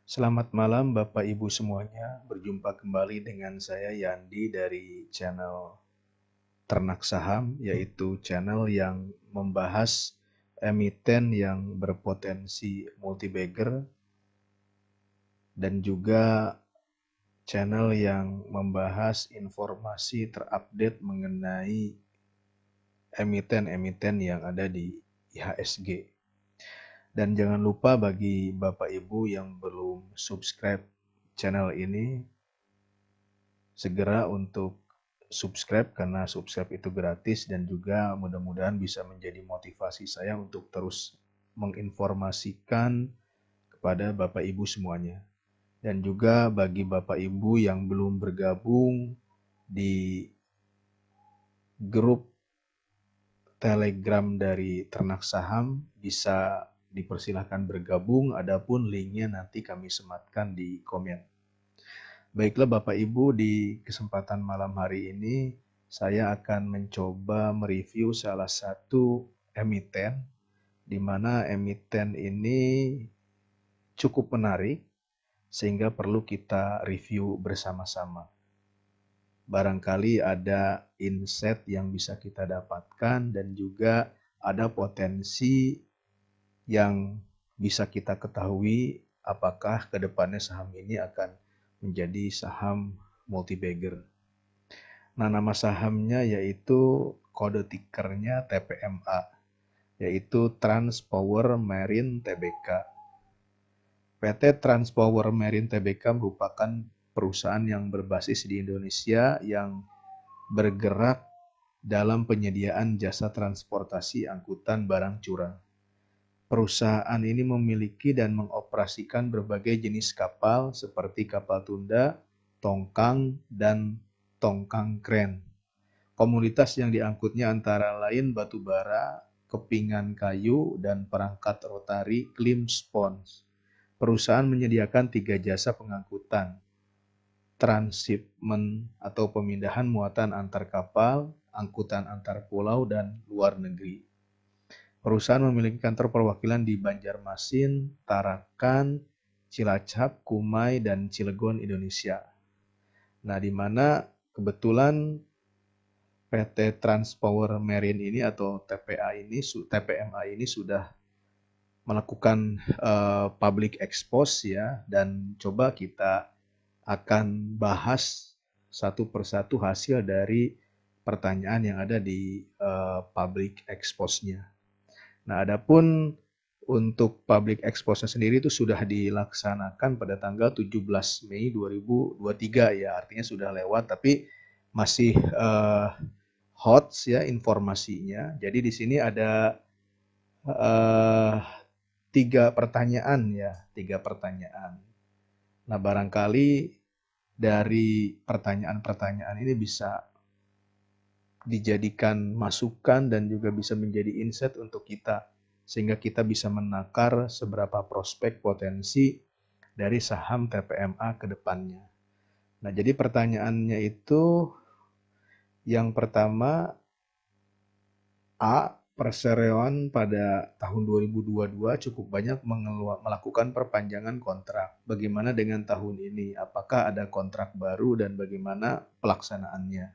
Selamat malam Bapak Ibu semuanya, berjumpa kembali dengan saya Yandi dari channel Ternak Saham, yaitu channel yang membahas emiten yang berpotensi multi-bagger dan juga channel yang membahas informasi terupdate mengenai emiten-emiten yang ada di IHSG. Dan jangan lupa bagi Bapak Ibu yang belum subscribe channel ini, segera untuk subscribe karena subscribe itu gratis dan juga mudah-mudahan bisa menjadi motivasi saya untuk terus menginformasikan kepada Bapak Ibu semuanya. Dan juga bagi Bapak Ibu yang belum bergabung di grup Telegram dari Ternak Saham, bisa dipersilahkan bergabung, adapun linknya nanti kami sematkan di komen. Baiklah Bapak Ibu, di kesempatan malam hari ini saya akan mencoba mereview salah satu emiten, di mana emiten ini cukup menarik sehingga perlu kita review bersama-sama. Barangkali ada insight yang bisa kita dapatkan dan juga ada potensi yang bisa kita ketahui apakah ke depannya saham ini akan menjadi saham multi-bagger. Nah, nama sahamnya yaitu kode tikernya TPMA, yaitu Transpower Marine Tbk. PT Transpower Marine Tbk merupakan perusahaan yang berbasis di Indonesia yang bergerak dalam penyediaan jasa transportasi angkutan barang curah. Perusahaan ini memiliki dan mengoperasikan berbagai jenis kapal seperti kapal tunda, tongkang, dan tongkang kren. Komoditas yang diangkutnya antara lain batu bara, kepingan kayu, dan perangkat rotari klim spons. Perusahaan menyediakan 3 jasa pengangkutan: transshipment atau pemindahan muatan antar kapal, angkutan antar pulau, dan luar negeri. Perusahaan memiliki kantor perwakilan di Banjarmasin, Tarakan, Cilacap, Kumai, dan Cilegon, Indonesia. Nah, di mana kebetulan PT Transpower Marine ini atau TPMA ini sudah melakukan public expose ya, dan coba kita akan bahas satu persatu hasil dari pertanyaan yang ada di public expose-nya. Nah, adapun untuk public expose-nya sendiri itu sudah dilaksanakan pada tanggal 17 Mei 2023 ya, artinya sudah lewat tapi masih hot ya informasinya. Jadi di sini ada 3 pertanyaan ya, 3 pertanyaan. Nah, barangkali dari pertanyaan-pertanyaan ini bisa dijadikan masukan dan juga bisa menjadi insight untuk kita, sehingga kita bisa menakar seberapa prospek potensi dari saham TPMA ke depannya. Nah, jadi pertanyaannya itu yang pertama, A. Perseroan pada tahun 2022 cukup banyak melakukan perpanjangan kontrak. Bagaimana dengan tahun ini? Apakah ada kontrak baru dan bagaimana pelaksanaannya?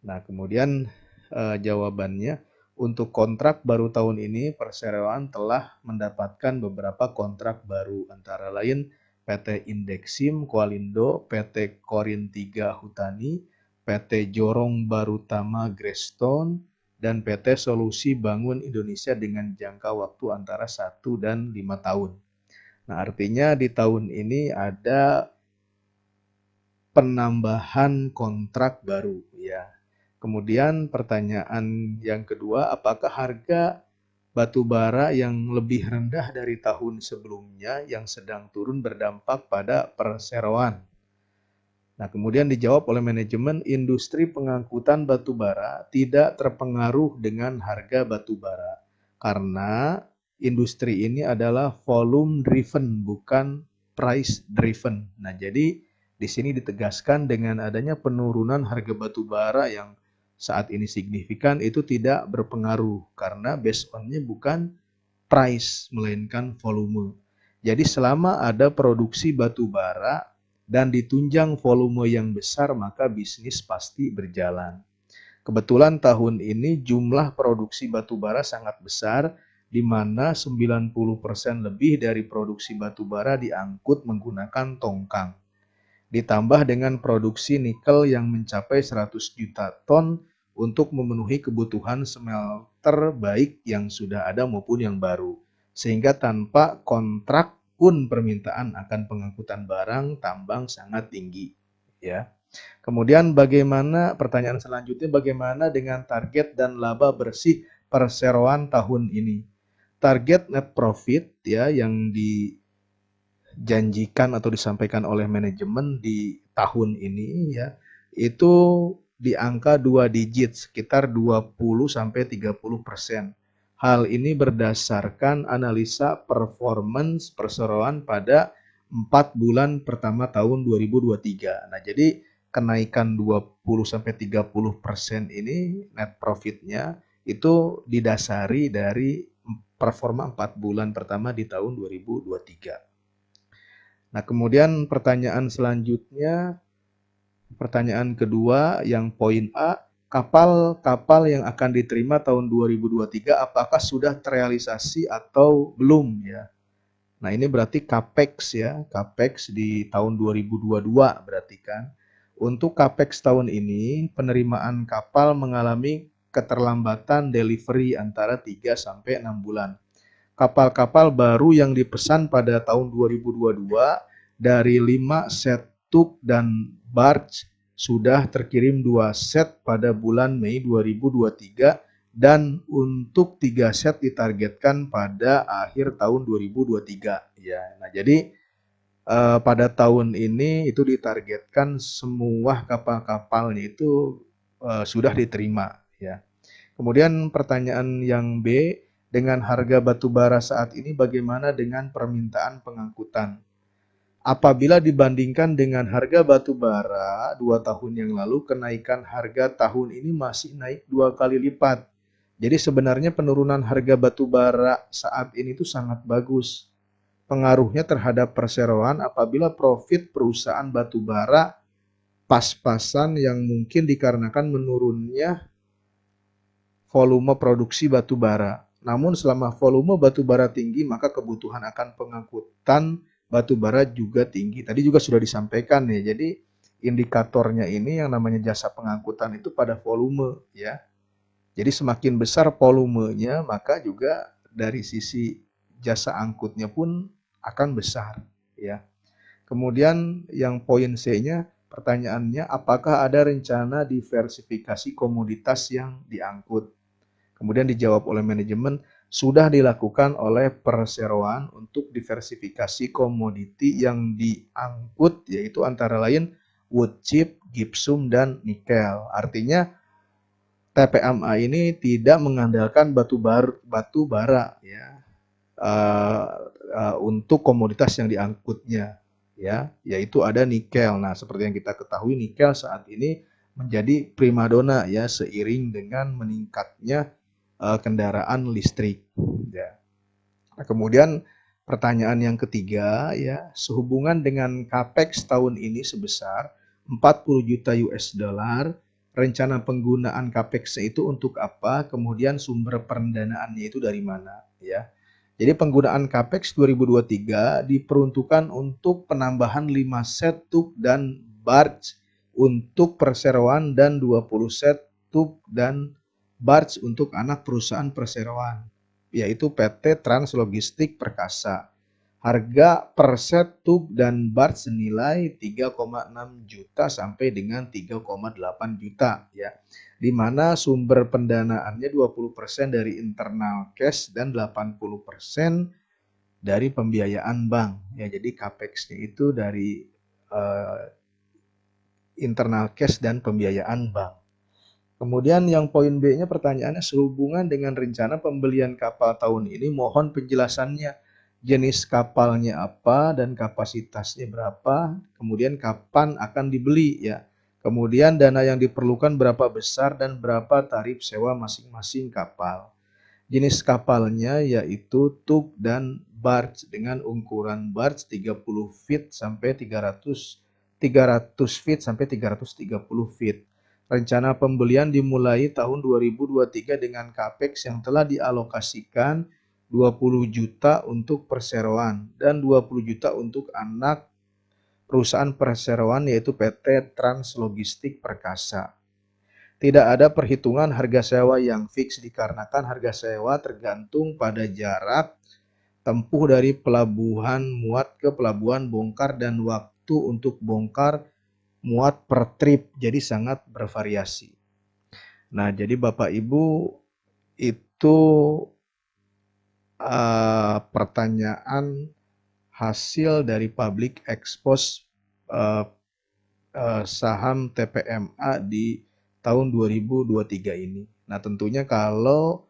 Nah, kemudian jawabannya, untuk kontrak baru tahun ini Perseroan telah mendapatkan beberapa kontrak baru, antara lain PT Indeksim Kualindo, PT Korin 3 Hutani, PT Jorong Barutama Greystone, dan PT Solusi Bangun Indonesia dengan jangka waktu antara 1 dan 5 tahun. Nah, artinya di tahun ini ada penambahan kontrak baru ya. Kemudian pertanyaan yang kedua, apakah harga batu bara yang lebih rendah dari tahun sebelumnya yang sedang turun berdampak pada perseroan? Nah, kemudian dijawab oleh manajemen, industri pengangkutan batu bara tidak terpengaruh dengan harga batu bara karena industri ini adalah volume driven bukan price driven. Nah, jadi di sini ditegaskan dengan adanya penurunan harga batu bara yang saat ini signifikan itu tidak berpengaruh karena based on-nya bukan price melainkan volume. Jadi selama ada produksi batu bara dan ditunjang volume yang besar, maka bisnis pasti berjalan. Kebetulan tahun ini jumlah produksi batu bara sangat besar, di mana 90% lebih dari produksi batu bara diangkut menggunakan tongkang. Ditambah dengan produksi nikel yang mencapai 100 juta ton untuk memenuhi kebutuhan smelter baik yang sudah ada maupun yang baru. Sehingga tanpa kontrak pun permintaan akan pengangkutan barang tambang sangat tinggi, ya. Kemudian pertanyaan selanjutnya, bagaimana dengan target dan laba bersih perseroan tahun ini? Target net profit ya yang dijanjikan atau disampaikan oleh manajemen di tahun ini ya, itu di angka 2 digit sekitar 20 sampai 30%. Hal ini berdasarkan analisa performance perseroan pada 4 bulan pertama tahun 2023. Nah, jadi kenaikan 20 sampai 30% ini net profitnya itu didasari dari performa 4 bulan pertama di tahun 2023. Nah, kemudian pertanyaan selanjutnya, pertanyaan kedua yang poin A, kapal-kapal yang akan diterima tahun 2023 apakah sudah terrealisasi atau belum ya? Nah, ini berarti capex ya, capex di tahun 2022 berarti kan. Untuk capex tahun ini, penerimaan kapal mengalami keterlambatan delivery antara 3 sampai 6 bulan. Kapal-kapal baru yang dipesan pada tahun 2022 dari 5 set tug dan barge sudah terkirim 2 set pada bulan Mei 2023 dan untuk 3 set ditargetkan pada akhir tahun 2023 ya. Nah, jadi pada tahun ini itu ditargetkan semua kapal-kapalnya itu sudah diterima ya. Kemudian pertanyaan yang B, dengan harga batu bara saat ini bagaimana dengan permintaan pengangkutan? Apabila dibandingkan dengan harga batu bara 2 tahun yang lalu, kenaikan harga tahun ini masih naik 2 kali lipat. Jadi sebenarnya penurunan harga batu bara saat ini tuh sangat bagus. Pengaruhnya terhadap perseroan apabila profit perusahaan batu bara pas-pasan yang mungkin dikarenakan menurunnya volume produksi batu bara. Namun selama volume batu bara tinggi, maka kebutuhan akan pengangkutan batu bara juga tinggi. Tadi juga sudah disampaikan ya. Jadi indikatornya ini yang namanya jasa pengangkutan itu pada volume ya. Jadi semakin besar volumenya, maka juga dari sisi jasa angkutnya pun akan besar ya. Kemudian yang poin C-nya, pertanyaannya apakah ada rencana diversifikasi komoditas yang diangkut? Kemudian dijawab oleh manajemen, sudah dilakukan oleh perseroan untuk diversifikasi komoditi yang diangkut, yaitu antara lain wood chip, gypsum, dan nikel. Artinya TPMA ini tidak mengandalkan batu bara ya, untuk komoditas yang diangkutnya ya, yaitu ada nikel. Nah, seperti yang kita ketahui nikel saat ini menjadi primadona ya seiring dengan meningkatnya kendaraan listrik ya. Nah, kemudian pertanyaan yang ketiga ya, sehubungan dengan capex tahun ini sebesar 40 juta US dollar, rencana penggunaan capex itu untuk apa? Kemudian sumber pendanaannya itu dari mana ya. Jadi penggunaan capex 2023 diperuntukkan untuk penambahan 5 set tug dan barge untuk perseroan dan 20 set tug dan barge untuk anak perusahaan perseroan, yaitu PT Trans Logistik Perkasa. Harga per set tug dan barge senilai 3,6 juta sampai dengan 3,8 juta ya. Di mana sumber pendanaannya 20% dari internal cash dan 80% dari pembiayaan bank. Ya, jadi capex-nya itu dari internal cash dan pembiayaan bank. Kemudian yang poin B-nya pertanyaannya sehubungan dengan rencana pembelian kapal tahun ini, mohon penjelasannya. Jenis kapalnya apa dan kapasitasnya berapa, kemudian kapan akan dibeli ya. Kemudian dana yang diperlukan berapa besar dan berapa tarif sewa masing-masing kapal. Jenis kapalnya yaitu tug dan barge dengan ukuran barge 30 feet sampai 300 feet sampai 330 feet. Rencana pembelian dimulai tahun 2023 dengan capex yang telah dialokasikan 20 juta untuk perseroan dan 20 juta untuk anak perusahaan perseroan yaitu PT Trans Logistik Perkasa. Tidak ada perhitungan harga sewa yang fix dikarenakan harga sewa tergantung pada jarak tempuh dari pelabuhan muat ke pelabuhan bongkar dan waktu untuk bongkar muat per trip, jadi sangat bervariasi. Nah, jadi Bapak Ibu itu pertanyaan hasil dari public expose saham TPMA di tahun 2023 ini. Nah, tentunya kalau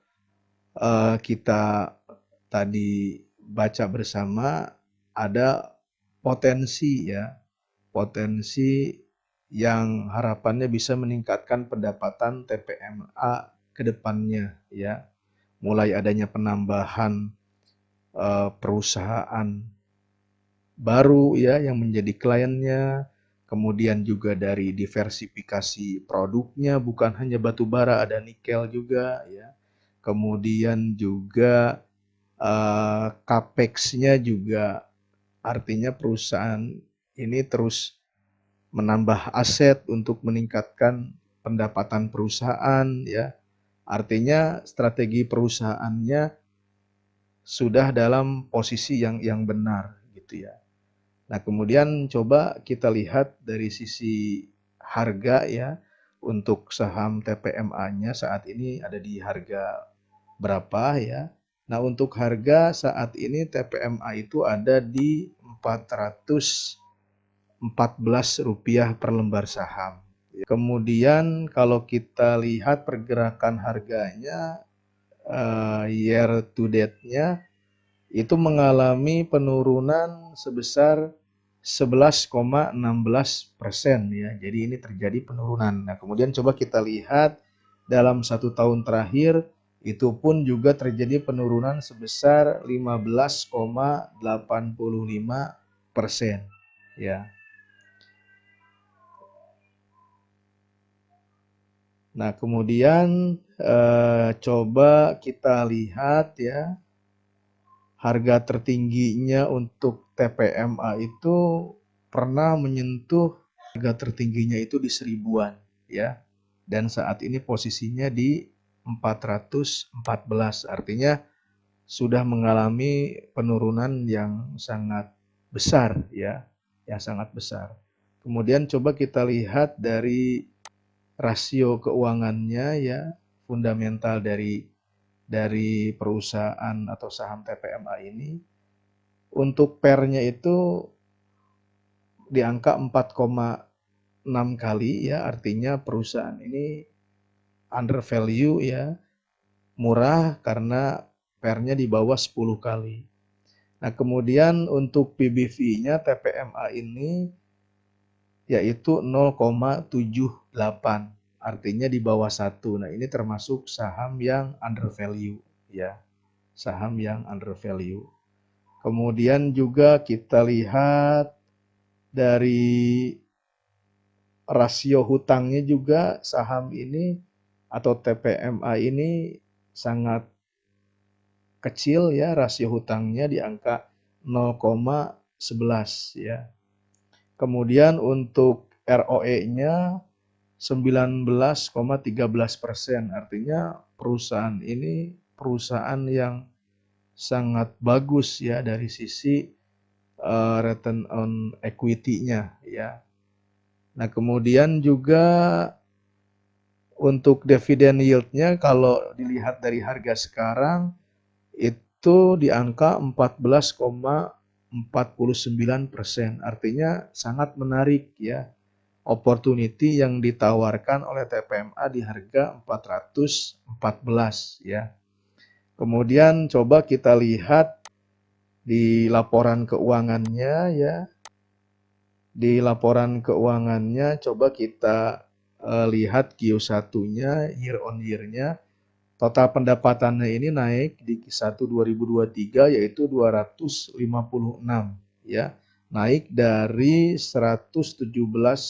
kita tadi baca bersama ada potensi ya, potensi yang harapannya bisa meningkatkan pendapatan TPMA ke depannya ya. Mulai adanya penambahan perusahaan baru ya yang menjadi kliennya, kemudian juga dari diversifikasi produknya, bukan hanya batu bara, ada nikel juga ya. Kemudian juga capex-nya juga, artinya perusahaan ini terus menambah aset untuk meningkatkan pendapatan perusahaan ya. Artinya strategi perusahaannya sudah dalam posisi yang benar gitu ya. Nah, kemudian coba kita lihat dari sisi harga ya. Untuk saham TPMA-nya saat ini ada di harga berapa ya. Nah, untuk harga saat ini TPMA itu ada di Rp414 per lembar saham. Kemudian kalau kita lihat pergerakan harganya year to date-nya itu mengalami penurunan sebesar 11,16% ya. Jadi ini terjadi penurunan. Nah, kemudian coba kita lihat dalam 1 tahun terakhir itu pun juga terjadi penurunan sebesar 15,85% ya. Nah, kemudian coba kita lihat ya, harga tertingginya untuk TPMA itu pernah menyentuh harga tertingginya itu di 1000-an ya. Dan saat ini posisinya di 414, artinya sudah mengalami penurunan yang sangat besar ya, yang sangat besar. Kemudian coba kita lihat dari rasio keuangannya ya, fundamental dari perusahaan atau saham TPMA ini. Untuk PER-nya itu di angka 4,6 kali ya, artinya perusahaan ini under value ya, murah karena PER-nya di bawah 10 kali. Nah, kemudian untuk PBV-nya TPMA ini yaitu 0,78, artinya di bawah 1. Nah, ini termasuk saham yang under value ya. Saham yang under value. Kemudian juga kita lihat dari rasio hutangnya juga saham ini atau TPMA ini sangat kecil ya, rasio hutangnya di angka 0,11 ya. Kemudian untuk ROE-nya 19,13%, artinya perusahaan ini perusahaan yang sangat bagus ya dari sisi return on equity-nya ya. Nah, kemudian juga untuk dividen yield-nya kalau dilihat dari harga sekarang itu di angka 14,49%. Artinya sangat menarik ya. Opportunity yang ditawarkan oleh TPMA di harga 414 ya. Kemudian coba kita lihat di laporan keuangannya ya. Di laporan keuangannya coba kita lihat Q1-nya year on year-nya Total pendapatannya ini naik di Q1 2023 yaitu 256 ya. Naik dari 177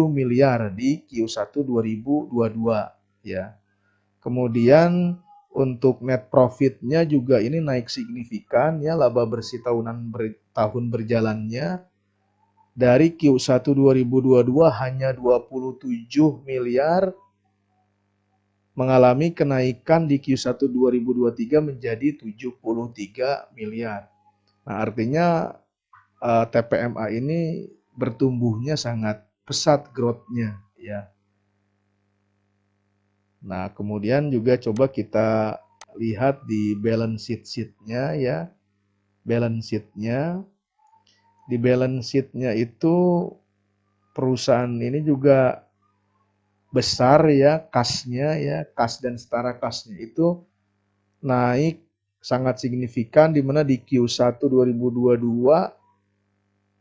miliar di Q1 2022 ya. Kemudian untuk net profitnya juga ini naik signifikan ya, laba bersih tahun berjalannya dari Q1 2022 hanya 27 miliar mengalami kenaikan di Q1 2023 menjadi 73 miliar. Nah, artinya TPMA ini bertumbuhnya sangat pesat growth-nya ya. Nah, kemudian juga coba kita lihat di balance sheet-nya ya. Balance sheet-nya. Di balance sheet-nya itu perusahaan ini juga besar ya, kasnya ya, kas dan setara kasnya itu naik sangat signifikan di mana di Q1 2022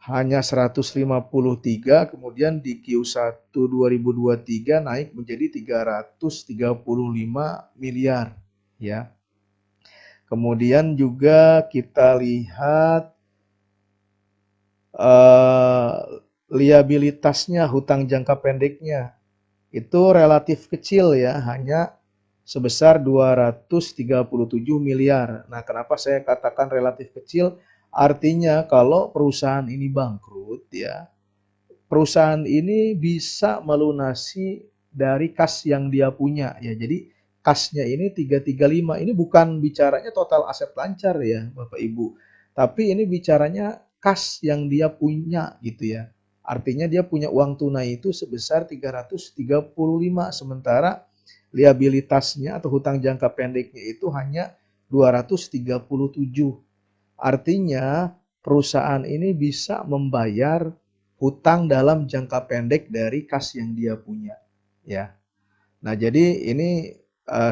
hanya 153, kemudian di Q1 2023 naik menjadi 335 miliar ya. Kemudian juga kita lihat liabilitasnya, hutang jangka pendeknya itu relatif kecil ya, hanya sebesar 237 miliar. Nah, kenapa saya katakan relatif kecil? Artinya kalau perusahaan ini bangkrut ya, perusahaan ini bisa melunasi dari kas yang dia punya ya. Jadi kasnya ini 335. Ini bukan bicaranya total aset lancar ya, Bapak Ibu. Tapi ini bicaranya kas yang dia punya gitu ya. Artinya dia punya uang tunai itu sebesar 335, sementara liabilitasnya atau hutang jangka pendeknya itu hanya 237. Artinya perusahaan ini bisa membayar hutang dalam jangka pendek dari kas yang dia punya ya. Nah, jadi ini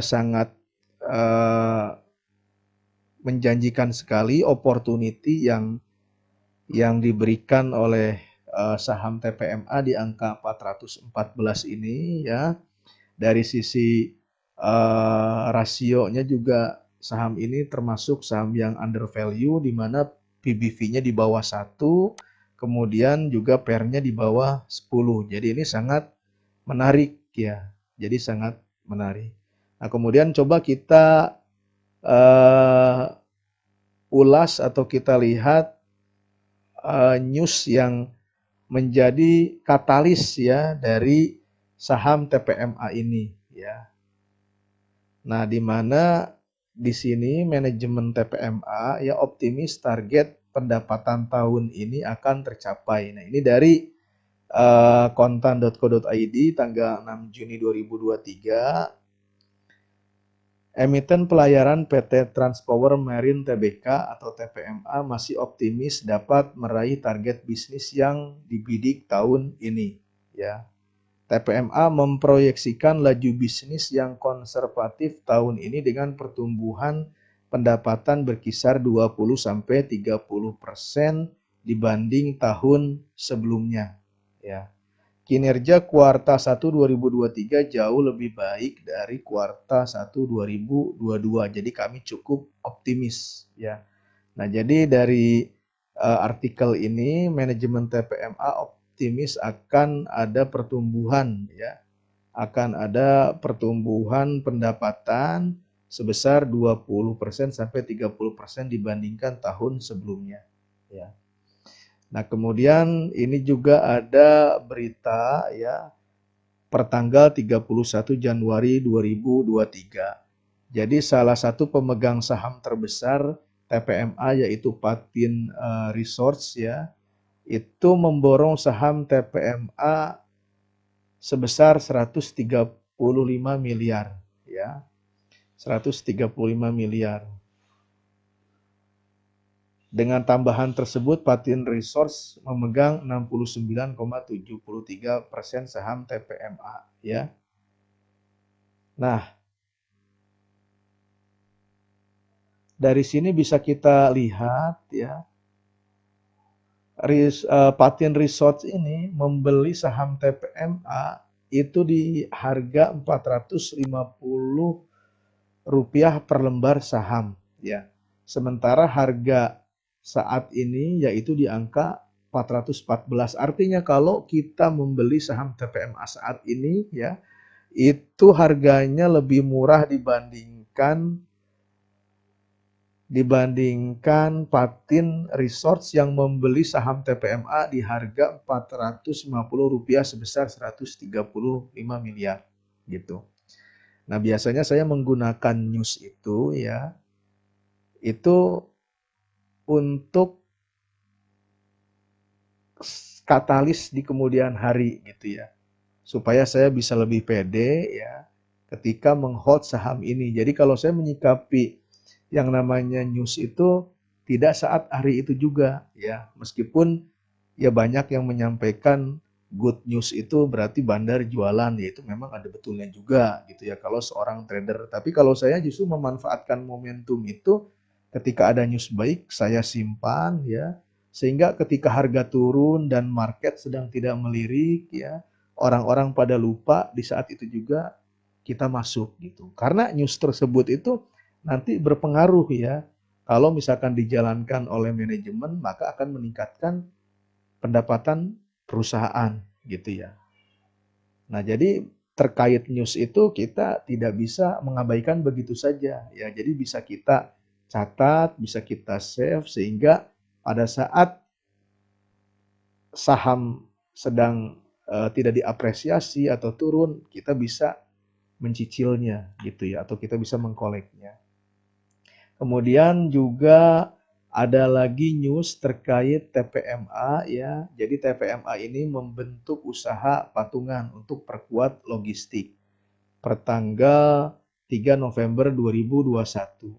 sangat menjanjikan sekali opportunity yang diberikan oleh saham TPMA di angka 414 ini ya. Dari sisi rasionya juga saham ini termasuk saham yang under value, di mana PBV-nya di bawah 1, kemudian juga PER-nya di bawah 10. Jadi ini sangat menarik ya. Jadi sangat menarik. Nah, kemudian coba kita ulas atau kita lihat news yang menjadi katalis ya dari saham TPMA ini ya. Nah, di mana di sini manajemen TPMA ya optimis target pendapatan tahun ini akan tercapai. Nah, ini dari kontan.co.id tanggal 6 Juni 2023. Emiten pelayaran PT Transpower Marine Tbk atau TPMA masih optimis dapat meraih target bisnis yang dibidik tahun ini ya. TPMA memproyeksikan laju bisnis yang konservatif tahun ini dengan pertumbuhan pendapatan berkisar 20-30% dibanding tahun sebelumnya ya. Kinerja kuartal 1 2023 jauh lebih baik dari kuartal 1 2022. Jadi kami cukup optimis ya. Nah, jadi dari artikel ini manajemen TPMA optimis akan ada pertumbuhan ya. Akan ada pertumbuhan pendapatan sebesar 20% sampai 30% dibandingkan tahun sebelumnya ya. Nah, kemudian ini juga ada berita ya pertanggal 31 Januari 2023. Jadi salah satu pemegang saham terbesar TPMA yaitu Patin Resorts ya, itu memborong saham TPMA sebesar 135 miliar ya. 135 miliar. Dengan tambahan tersebut, Patin Resource memegang 69,73% saham TPMA ya. Nah, dari sini bisa kita lihat ya, Patin Resource ini membeli saham TPMA itu di harga Rp450 per lembar saham ya. Sementara harga saat ini yaitu di angka 414. Artinya kalau kita membeli saham TPMA saat ini ya, itu harganya lebih murah dibandingkan Patin Resorts yang membeli saham TPMA di harga Rp450 sebesar 135 miliar gitu. Nah, biasanya saya menggunakan news itu ya, itu untuk katalis di kemudian hari gitu ya. Supaya saya bisa lebih pede ya ketika menghold saham ini. Jadi kalau saya menyikapi yang namanya news itu tidak saat hari itu juga ya. Meskipun ya banyak yang menyampaikan good news itu berarti bandar jualan, ya itu memang ada betulnya juga gitu ya kalau seorang trader. Tapi kalau saya justru memanfaatkan momentum itu ketika ada news baik saya simpan ya, sehingga ketika harga turun dan market sedang tidak melirik ya, orang-orang pada lupa di saat itu juga kita masuk gitu. Karena news tersebut itu nanti berpengaruh ya. Kalau misalkan dijalankan oleh manajemen maka akan meningkatkan pendapatan perusahaan gitu ya. Nah, jadi terkait news itu kita tidak bisa mengabaikan begitu saja ya. Jadi bisa kita catat, bisa kita save sehingga pada saat saham sedang tidak diapresiasi atau turun, kita bisa mencicilnya gitu ya atau kita bisa mengkoleknya. Kemudian juga ada lagi news terkait TPMA ya. Jadi TPMA ini membentuk usaha patungan untuk perkuat logistik pertanggal 3 November 2021.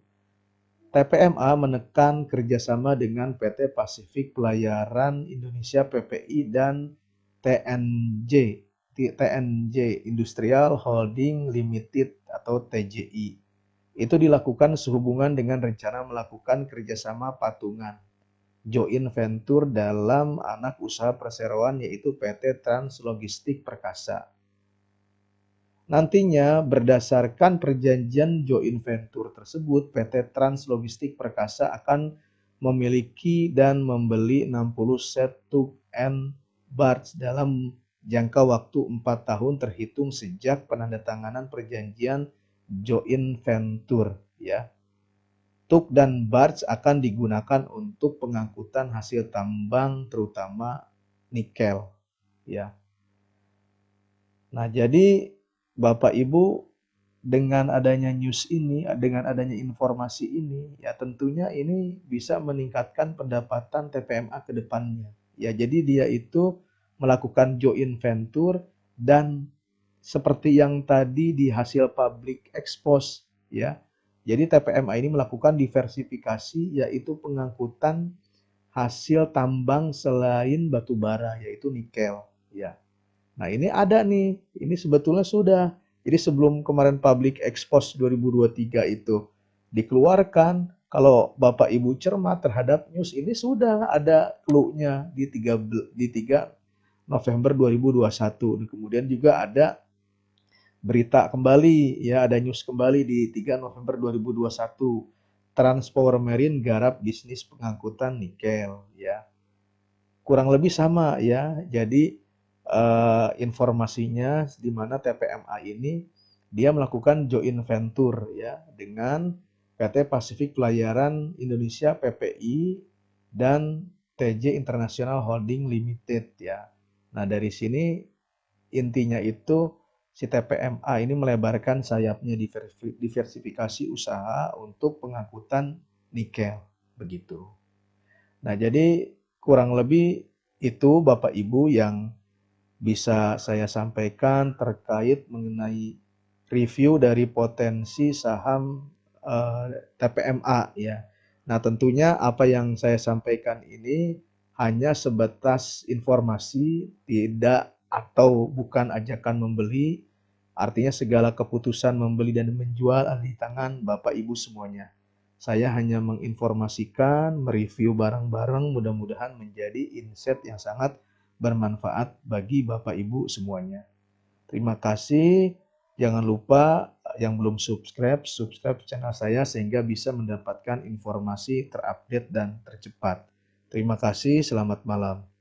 TPMA menekan kerjasama dengan PT Pasifik Pelayaran Indonesia PPI dan TNJ Industrial Holding Limited atau TJI. Itu dilakukan sehubungan dengan rencana melakukan kerjasama patungan joint venture dalam anak usaha perseroan yaitu PT Translogistik Perkasa. Nantinya berdasarkan perjanjian joint venture tersebut, PT Translogistik Perkasa akan memiliki dan membeli 60 set tug and barge dalam jangka waktu 4 tahun terhitung sejak penandatanganan perjanjian joint venture ya. Tug dan barge akan digunakan untuk pengangkutan hasil tambang terutama nikel ya. Nah, jadi Bapak Ibu dengan adanya news ini, dengan adanya informasi ini, ya tentunya ini bisa meningkatkan pendapatan TPMA ke depannya. Ya, jadi dia itu melakukan joint venture dan seperti yang tadi di hasil public expose ya. Jadi TPMA ini melakukan diversifikasi yaitu pengangkutan hasil tambang selain batu bara yaitu nikel ya. Nah, ini ada nih, ini sebetulnya sudah. Jadi sebelum kemarin public expose 2023 itu dikeluarkan, kalau Bapak Ibu cermat terhadap news ini sudah ada clue-nya di 3 November 2021. Dan kemudian juga ada berita kembali, ya ada news kembali di 3 November 2021. Transpower Marine garap bisnis pengangkutan nikel, ya. Kurang lebih sama ya. Jadi informasinya di mana TPMA ini dia melakukan joint venture ya dengan PT Pasifik Pelayaran Indonesia PPI dan TJ International Holding Limited ya. Nah, dari sini intinya itu si TPMA ini melebarkan sayapnya diversifikasi usaha untuk pengangkutan nikel begitu. Nah, jadi kurang lebih itu Bapak Ibu yang bisa saya sampaikan terkait mengenai review dari potensi saham TPMA ya. Nah, tentunya apa yang saya sampaikan ini hanya sebatas informasi, tidak atau bukan ajakan membeli. Artinya segala keputusan membeli dan menjual ada di tangan Bapak Ibu semuanya. Saya hanya menginformasikan, mereview barang-barang, mudah-mudahan menjadi insight yang sangat bermanfaat bagi Bapak Ibu semuanya. Terima kasih. Jangan lupa yang belum subscribe channel saya sehingga bisa mendapatkan informasi terupdate dan tercepat. Terima kasih, selamat malam.